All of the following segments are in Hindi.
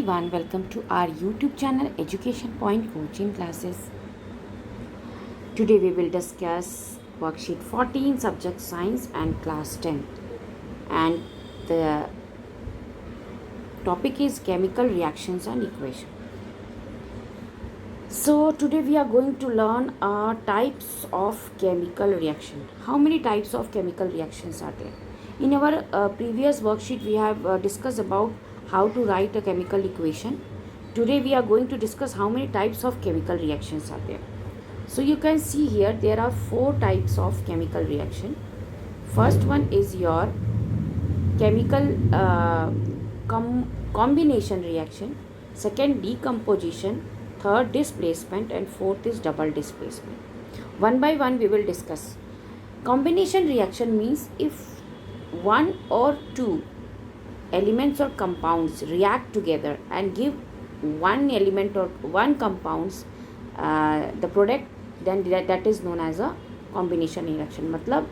everyone, welcome to our YouTube channel Education Point Coaching Classes. Today we will discuss worksheet 14, subject science and class 10, and the topic is chemical reactions and equation. So today we are going to learn types of chemical reaction. How many types of chemical reactions are there? In our previous worksheet we have discussed about how to write a chemical equation. Today we are going to discuss how many types of chemical reactions are there. So you can see here there are 4 types of chemical reaction. First one is your chemical combination reaction, second decomposition, third displacement, and fourth is double displacement. One by one we will discuss. Combination reaction means if one or two elements or compounds react together and give one element or one compounds the product, then that is known as a combination reaction. मतलब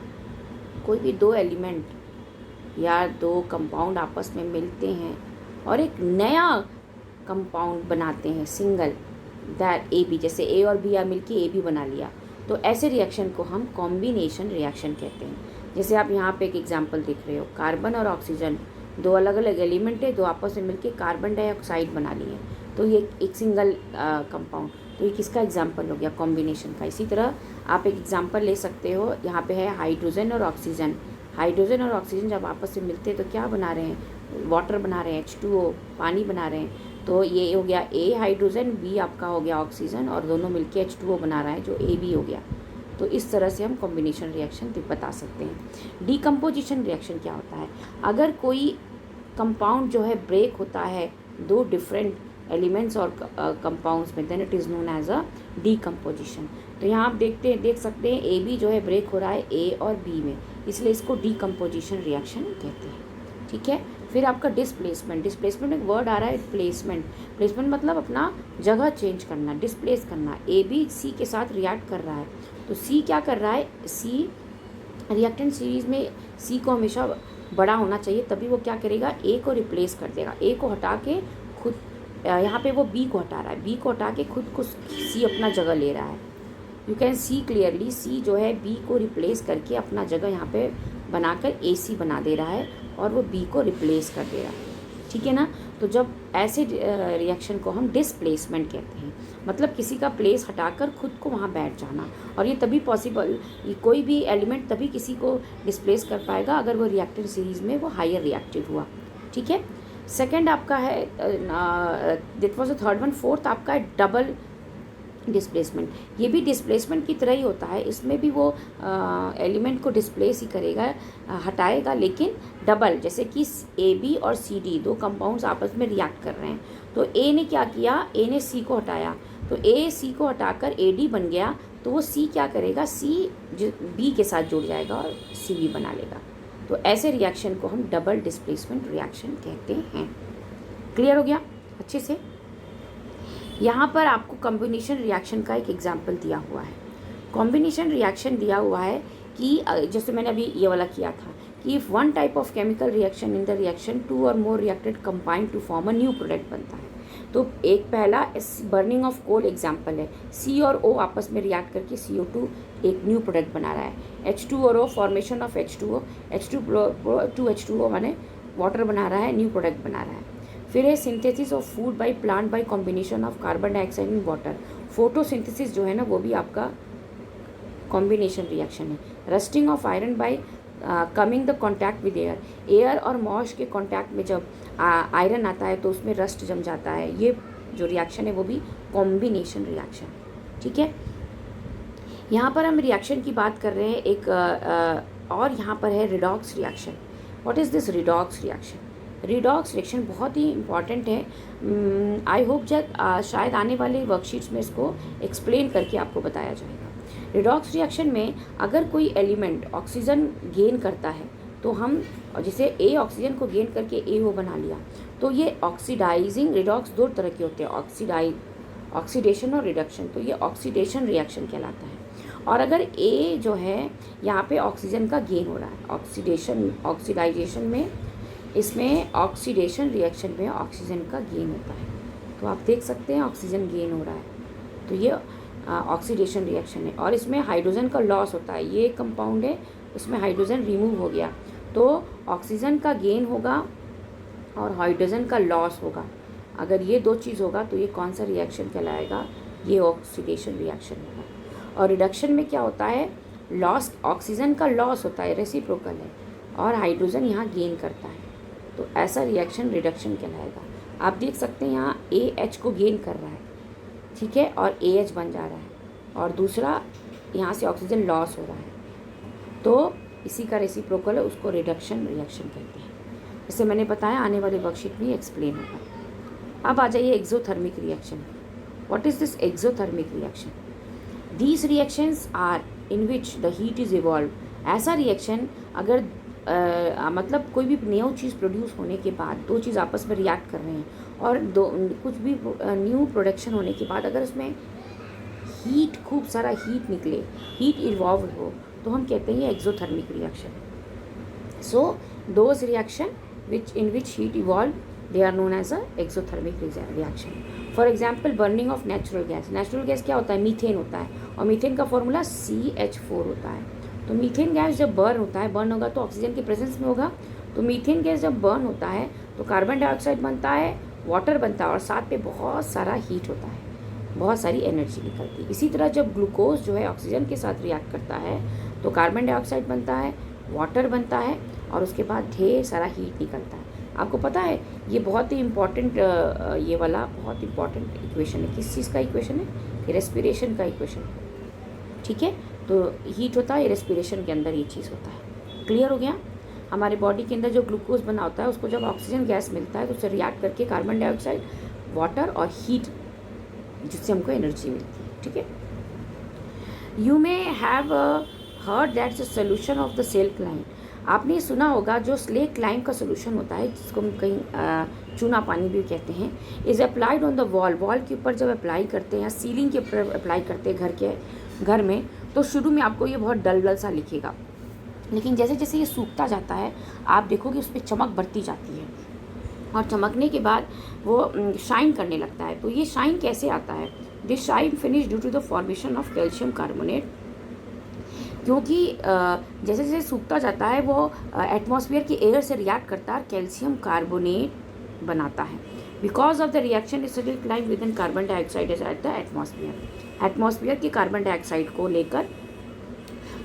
कोई भी दो एलिमेंट या दो कंपाउंड आपस में मिलते हैं और एक नया कंपाउंड बनाते हैं सिंगल, दैट ए बी, जैसे ए और बी मिलके ए बी बना लिया, तो ऐसे रिएक्शन को हम कॉम्बिनेशन रिएक्शन कहते हैं. जैसे आप यहाँ पे एक एग्जांपल देख रहे हो, कार्बन और ऑक्सीजन दो अलग अलग एलिमेंट है, दो आपस में मिलके कार्बन डाइऑक्साइड बना लिए, तो ये एक सिंगल कंपाउंड, तो ये किसका एग्जांपल हो गया? कॉम्बिनेशन का. इसी तरह आप एक एग्जांपल ले सकते हो, यहाँ पे है हाइड्रोजन और ऑक्सीजन. हाइड्रोजन और ऑक्सीजन जब आपस में मिलते हैं तो क्या बना रहे हैं? वाटर बना रहे हैं, H2O, पानी बना रहे हैं. तो ये हो गया ए हाइड्रोजन, बी आपका हो गया ऑक्सीजन, और दोनों मिलके H2O बना रहा है जो ए बी हो गया. तो इस तरह से हम कॉम्बिनेशन रिएक्शन बता सकते हैं. डीकम्पोजिशन रिएक्शन क्या होता है? अगर कोई कंपाउंड जो है ब्रेक होता है दो डिफरेंट एलिमेंट्स और कंपाउंड्स में, then it is known as a decomposition. तो यहाँ आप देख सकते हैं ए बी जो है ब्रेक हो रहा है ए और बी में, इसलिए इसको डीकम्पोजिशन रिएक्शन कहते हैं. ठीक है. फिर आपका डिस्प्लेसमेंट. डिस्प्लेसमेंट एक वर्ड आ रहा है, प्लेसमेंट. प्लेसमेंट मतलब अपना जगह चेंज करना, डिस्प्लेस करना. ए बी सी के साथ रिएक्ट कर रहा है, तो सी क्या कर रहा है? सी रिएक्टेंट सीरीज में सी को हमेशा बड़ा होना चाहिए, तभी वो क्या करेगा? ए को रिप्लेस कर देगा. ए को हटा के खुद, यहाँ पे वो बी को हटा रहा है, बी को हटा के खुद को सी अपना जगह ले रहा है. यू कैन सी क्लियरली, सी जो है बी को रिप्लेस करके अपना जगह यहाँ पे बनाकर ए सी बना दे रहा है और वो बी को रिप्लेस कर दे रहा है. ठीक है ना. तो जब ऐसे रिएक्शन को हम डिस्प्लेसमेंट कहते हैं, मतलब किसी का प्लेस हटाकर खुद को वहाँ बैठ जाना. और ये तभी पॉसिबल, कोई भी एलिमेंट तभी किसी को डिस्प्लेस कर पाएगा अगर वो रिएक्टेंट सीरीज़ में वो हायर रिएक्टिव हुआ. ठीक है. सेकेंड आपका है, that was the third one. Fourth आपका है डबल डिस्प्लेसमेंट. ये भी डिस्प्लेसमेंट की तरह ही होता है, इसमें भी वो एलिमेंट को डिस्प्लेस ही करेगा, हटाएगा, लेकिन डबल. जैसे कि ए बी और सी डी दो कंपाउंड्स आपस में रिएक्ट कर रहे हैं, तो ए ने क्या किया? ए ने सी को हटाया, तो ए सी को हटाकर ए डी बन गया, तो वो सी क्या करेगा? सी बी के साथ जुड़ जाएगा और सी बी बना लेगा. तो ऐसे रिएक्शन को हम डबल डिस्प्लेसमेंट रिएक्शन कहते हैं. क्लियर हो गया अच्छे से? यहाँ पर आपको कॉम्बिनेशन रिएक्शन का एक एग्जाम्पल दिया हुआ है. कॉम्बिनेशन रिएक्शन दिया हुआ है कि जैसे मैंने अभी ये वाला किया था कि if one type of chemical reaction in the reaction two और more reacted combine to form a new product बनता है. तो एक पहला बर्निंग ऑफ कोल एग्जाम्पल है. सी और ओ आपस में रिएक्ट करके CO2 एक न्यू प्रोडक्ट बना रहा है. H2 और O, formation of H2O, H2O माने वाटर बना रहा है, न्यू प्रोडक्ट बना रहा है. फिर है synthesis of food by plant by combination of carbon dioxide and water. Photosynthesis जो है ना वो भी आपका कॉम्बिनेशन रिएक्शन है. Rusting of iron bye coming the contact with air. Air और मॉइस्ट के कॉन्टैक्ट में जब आयरन आता है तो उसमें रस्ट जम जाता है. ये जो रिएक्शन है वो भी कॉम्बिनेशन रिएक्शन. ठीक है. यहाँ पर हम रिएक्शन की बात कर रहे हैं एक और यहाँ पर है redox reaction. What is this redox reaction? Redox reaction बहुत ही इंपॉर्टेंट है. आई होप जब शायद आने वाले वर्कशीट्स में इसको एक्सप्लेन करके आपको बताया जाएगा. रिडॉक्स रिएक्शन में अगर कोई एलिमेंट ऑक्सीजन गेन करता है तो हम, जैसे ए ऑक्सीजन को गेन करके AO बना लिया, तो ये ऑक्सीडाइजिंग, रिडॉक्स दो तरह के होते हैं, ऑक्सीडेशन और रिडक्शन. तो ये ऑक्सीडेशन रिएक्शन कहलाता है. और अगर A जो है यहाँ पे ऑक्सीजन का गेन हो रहा है, ऑक्सीडाइजेशन में इसमें ऑक्सीडेशन रिएक्शन में ऑक्सीजन का गेन होता है। तो आप देख सकते हैं ऑक्सीजन गेन हो रहा है, तो ये ऑक्सीडेशन रिएक्शन है। और इसमें हाइड्रोजन का लॉस होता है, ये कंपाउंड है इसमें हाइड्रोजन रिमूव हो गया, तो ऑक्सीजन का गेन होगा और हाइड्रोजन का लॉस होगा। अगर ये दो चीज़ होगा तो ये कौन सा रिएक्शन कहलाएगा, ये ऑक्सीडेशन रिएक्शन होगा। और रिडक्शन में क्या होता है, लॉस, ऑक्सीजन का लॉस होता है, रेसिप्रोकल है, और हाइड्रोजन यहाँ गेन करता है, तो ऐसा रिएक्शन रिडक्शन कहलाएगा। आप देख सकते हैं यहाँ AH को गेन कर रहा है, ठीक है, और AH बन जा रहा है, और दूसरा यहाँ से ऑक्सीजन लॉस हो रहा है, तो इसी का रेसिप्रोकल है, उसको रिडक्शन रिएक्शन कहते हैं। जैसे मैंने बताया आने वाले वर्कशीट में एक्सप्लेन होगा। अब आ जाइए exothermic reaction. What is this exothermic reaction? These reactions are in which the heat is evolve. ऐसा रिएक्शन अगर मतलब कोई भी न्यू चीज़ प्रोड्यूस होने के बाद दो चीज़ आपस में रिएक्ट कर रहे हैं और दो कुछ भी न्यू प्रोडक्शन होने के बाद अगर उसमें हीट, खूब सारा हीट निकले, हीट इवॉल्व हो, तो हम कहते हैं exothermic reaction. So those reaction which in which heat evolve, they are known as a exothermic reaction. For example, burning of natural gas. Natural gas क्या होता है, मीथेन होता है, और मीथेन का फॉर्मूला CH4 होता है। तो मीथेन गैस जब बर्न होता है, बर्न होगा तो ऑक्सीजन के प्रेजेंस में होगा, तो मीथेन गैस जब बर्न होता है तो कार्बन डाइऑक्साइड बनता है, वाटर बनता है, और साथ पे बहुत सारा हीट होता है, बहुत सारी एनर्जी निकलती है। इसी तरह जब ग्लूकोज जो है ऑक्सीजन के साथ रिएक्ट करता है तो कार्बन डाइऑक्साइड बनता है, वाटर बनता है, और उसके बाद ढेर सारा हीट निकलता है। आपको पता है ये बहुत ही इम्पॉर्टेंट, ये वाला बहुत इम्पॉर्टेंट इक्वेशन है। किस चीज़ का इक्वेशन है, ये रेस्पिरेशन का इक्वेशन, ठीक है। तो हीट होता है, रेस्पिरेशन के अंदर ये चीज़ होता है। क्लियर हो गया? हमारे बॉडी के अंदर जो ग्लूकोज बना होता है उसको जब ऑक्सीजन गैस मिलता है तो उससे रिएक्ट करके कार्बन डाइऑक्साइड, वाटर और हीट, जिससे हमको एनर्जी मिलती है, ठीक है। You may have heard that's a solution of the slake lime. आपने सुना होगा जो स्लेक लाइम का सोल्यूशन होता है, जिसको हम कहीं चूना पानी भी कहते हैं, is applied on the wall. Wall के ऊपर जब अप्लाई करते हैं या सीलिंग के ऊपर अप्लाई करते हैं घर में, तो शुरू में आपको ये बहुत डल डल सा लिखेगा, लेकिन जैसे जैसे ये सूखता जाता है आप देखोगे उस पर चमक बढ़ती जाती है, और चमकने के बाद वो शाइन करने लगता है। तो ये शाइन कैसे आता है? This shine finish due to the formation of calcium carbonate. क्योंकि जैसे जैसे सूखता जाता है वो एटमॉस्फेयर की एयर से रिएक्ट करता है, कैल्शियम कार्बोनेट बनाता है। Because of the reaction slack lime with in carbon dioxide is at the atmosphere. Atmosphere की कार्बन डाइऑक्साइड को लेकर,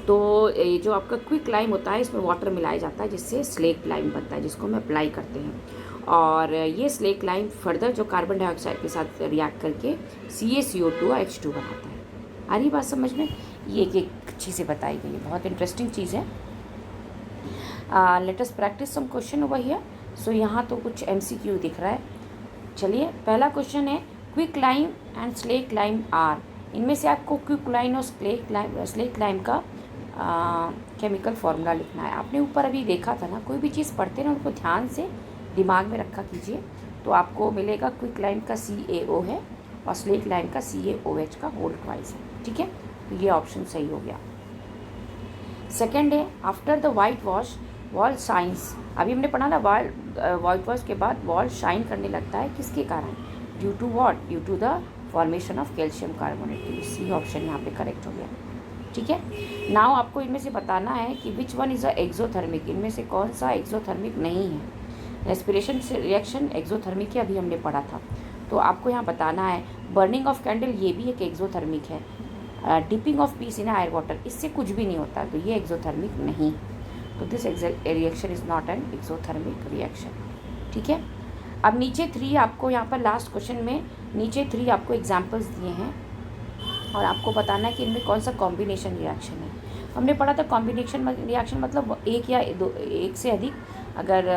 तो ये जो आपका क्विक लाइम होता है इसमें वाटर मिलाया जाता है, जिससे स्लेक लाइम बनता है, जिसको हम अप्लाई करते हैं। और ये स्लेक लाइम फर्दर जो कार्बन डाइऑक्साइड के साथ रिएक्ट करके CaCO2 H2 बनाता है। आ रही बात समझ में? ये एक चीज़ें बताई गई है, बहुत इंटरेस्टिंग चीज़ है। Let us practice some question over here. So यहाँ तो कुछ MCQ दिख रहा है। चलिए, पहला क्वेश्चन है quick lime and slake lime are. इनमें से आपको क्विक लाइम और स्लेक लाइम का केमिकल फार्मूला लिखना है। आपने ऊपर अभी देखा था ना, कोई भी चीज़ पढ़ते ना उनको ध्यान से दिमाग में रखा कीजिए, तो आपको मिलेगा क्विक लाइम का CaO है और स्लेक लाइम का CaOH का होल ट्वाइस है, ठीक है। तो ये ऑप्शन सही हो गया। सेकेंड है after the white wash wall shines. अभी हमने पढ़ा ना, वाइट वॉश के बाद वॉल शाइन करने लगता है, किसके कारण? Due to what? Due to the formation of calcium carbonate. C option यहाँ पे करेक्ट हो गया, ठीक है। नाउ आपको इनमें से बताना है कि which one is a exothermic. इनमें से कौन सा एक्सोथर्मिक नहीं है? रेस्पिरेशन से रिएक्शन एक्सोथर्मिक है, अभी हमने पढ़ा था। तो आपको यहाँ बताना है बर्निंग ऑफ कैंडल, ये भी एक एक्सोथर्मिक है। Dipping of piece in air water, इससे कुछ भी नहीं होता, तो ये एक्सोथर्मिक नहीं। तो this reaction is not an exothermic reaction, ठीक है। अब नीचे 3 आपको यहाँ पर लास्ट क्वेश्चन में नीचे 3 आपको एग्जाम्पल्स दिए हैं और आपको बताना है कि इनमें कौन सा कॉम्बिनेशन रिएक्शन है। हमने पढ़ा था कॉम्बिनेशन रिएक्शन मतलब एक या एक से अधिक अगर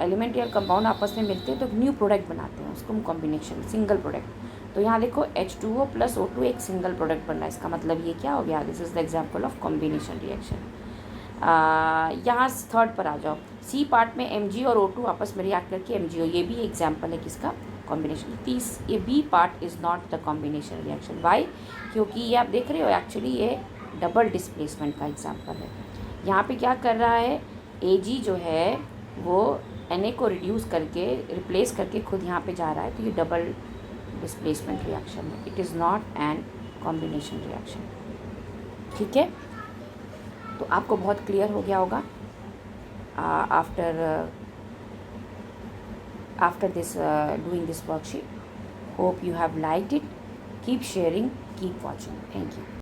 एलिमेंट या कंपाउंड आपस में मिलते हैं तो न्यू प्रोडक्ट बनाते हैं, उसको हम कॉम्बिनेशन, सिंगल प्रोडक्ट। तो यहाँ देखो H2O + O2 एक सिंगल प्रोडक्ट बन रहा है, इसका मतलब ये क्या हो गया? This is the example of combination reaction. यहाँ थर्ड पर आ जाओ, C पार्ट में Mg और O2 आपस में रिएक्ट करके MgO, ये भी एग्जाम्पल है किसका? कॉम्बिनेशन। ये B part is not the combination reaction. Why? क्योंकि ये आप देख रहे हो एक्चुअली ये डबल डिस्प्लेसमेंट का एग्जाम्पल है। यहाँ पे क्या कर रहा है? Ag जो है वो Na को रिड्यूस करके रिप्लेस करके खुद यहाँ पे जा रहा है, तो ये डबल डिस्प्लेसमेंट रिएक्शन है. It is not an combination reaction. ठीक है, तो आपको बहुत क्लियर हो गया होगा after this doing this worksheet. Hope you have liked it. Keep sharing, keep watching. Thank you.